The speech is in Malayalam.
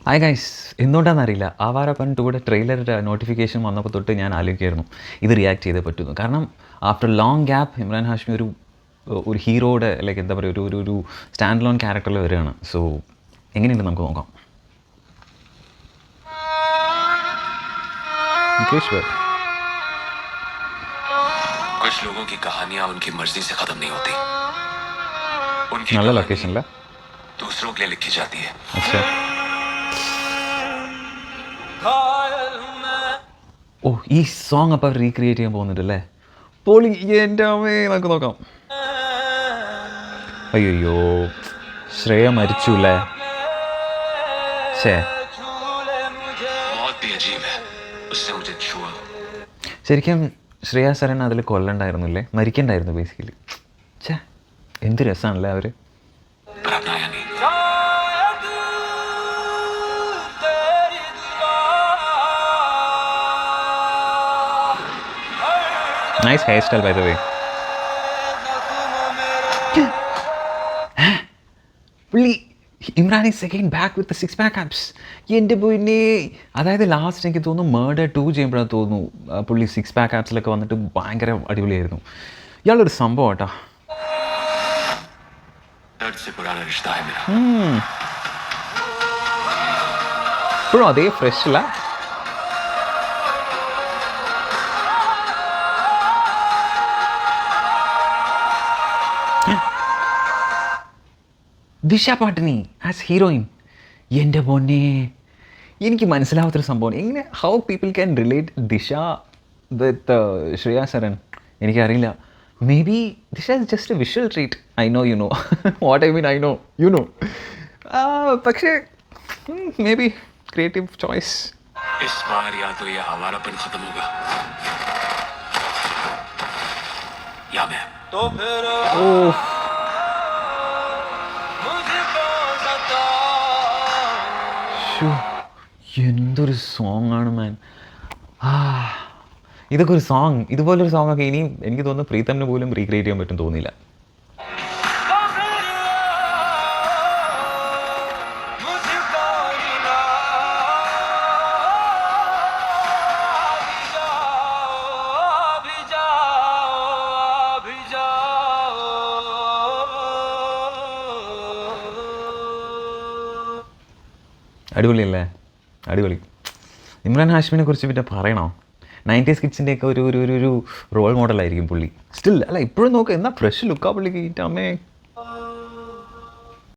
ഹായ് ഗൈസ്, എന്തുകൊണ്ടാണെന്നറിയില്ല ആവാരപ്പൻ 2യുടെ ട്രെയിലർ നോട്ടിഫിക്കേഷൻ വന്നപ്പോൾ തൊട്ട് ഞാൻ ആലോചിക്കുമായിരുന്നു ഇത് റിയാക്ട് ചെയ്തേ പറ്റുന്നു. കാരണം after long gap Imran Hashmi ഒരു ഹീറോയുടെ ലൈക്ക് എന്താ പറയുക ഒരു സ്റ്റാൻഡ് ലോൺ ക്യാരക്ടറിൽ വരികയാണ്. സോ എങ്ങനെയുണ്ട് നമുക്ക് നോക്കാം. कुछ लोगों की कहानियां उनकी मर्जी से खत्म नहीं होती, उनकी നല്ല कहानी ലൊക്കേഷനില്ല. दूसरों के लिए लिखी जाती है. अच्छा. ഓ, ഈ സോങ് അപ്പോൾ റീക്രിയേറ്റ് ചെയ്യാൻ പോകുന്നുണ്ടല്ലേ? പൊളി. എൻ്റെ അമ്മേ, നമുക്ക് നോക്കാം. അയ്യോ, ശ്രേയ മരിച്ചു അല്ലേ? मौत भी अजीब है, उसने मुझे छुआ. ശരിക്കും ശ്രേയ സരൻ അതിൽ കൊല്ലണ്ടായിരുന്നില്ലേ? മരിക്കണ്ടായിരുന്നു ബേസിക്കലി. ഛേ, എന്ത് രസമാണല്ലേ അവർ. पर अपनाया नहीं. Nice hair style by the way. പുള്ളി Imran is again back with 6 pack abs. എൻ്റെ പൊന്നെ, അതായത് ലാസ്റ്റ് എനിക്ക് തോന്നുന്നു മർഡർ 2 ചെയ്യുമ്പോഴാണ് തോന്നുന്നു പുള്ളി 6 pack absലൊക്കെ വന്നിട്ട് ഭയങ്കര അടിപൊളിയായിരുന്നു. ഇയാളൊരു സംഭവം കേട്ടോ. दर्द से पुराना रिश्ता है मेरा. ഇപ്പോഴും അതേ ഫ്രഷ് അല്ല. ദിശ പാട്ടിനി ആസ് ഹീറോയിൻ. എൻ്റെ പൊന്നെ, എനിക്ക് മനസ്സിലാവാത്തൊരു സംഭവം എങ്ങനെ ഹൗ പീപ്പിൾ ക്യാൻ റിലേറ്റ് ദിശ വിത്ത് ശ്രേയ സരൻ എനിക്കറിയില്ല. മേ ബി ദിശ is just A visual treat. I know you know what I mean. I know you know. പക്ഷേ മേ ബി ക്രിയേറ്റീവ് ചോയ്സ്. इस बार या तो ये हमारापन खत्म होगा या मैं. ഓ, എന്തൊരു സോങ് ആണ് മാൻ. ഇതൊക്കെ ഒരു സോങ്, ഇതുപോലൊരു സോങ്ങൊക്കെ ഇനിയും എനിക്ക് തോന്നുന്നു പ്രീതമിന് പോലും റീക്രിയേറ്റ് ചെയ്യാൻ പറ്റും തോന്നില്ല. അടിപൊളിയല്ലേ? അടിപൊളി. ഇമ്രാൻ ഹാഷ്മിനെ കുറിച്ച് പിന്നെ പറയണോ? 90s കിഡ്സിൻ്റെയൊക്കെ ഒരു റോൾ മോഡലായിരിക്കും പുള്ളി. സ്റ്റിൽ അല്ല, ഇപ്പോഴും നോക്കുക എന്നാ ഫ്രഷ് ലുക്കാ പുള്ളിക്ക്. അമ്മേ,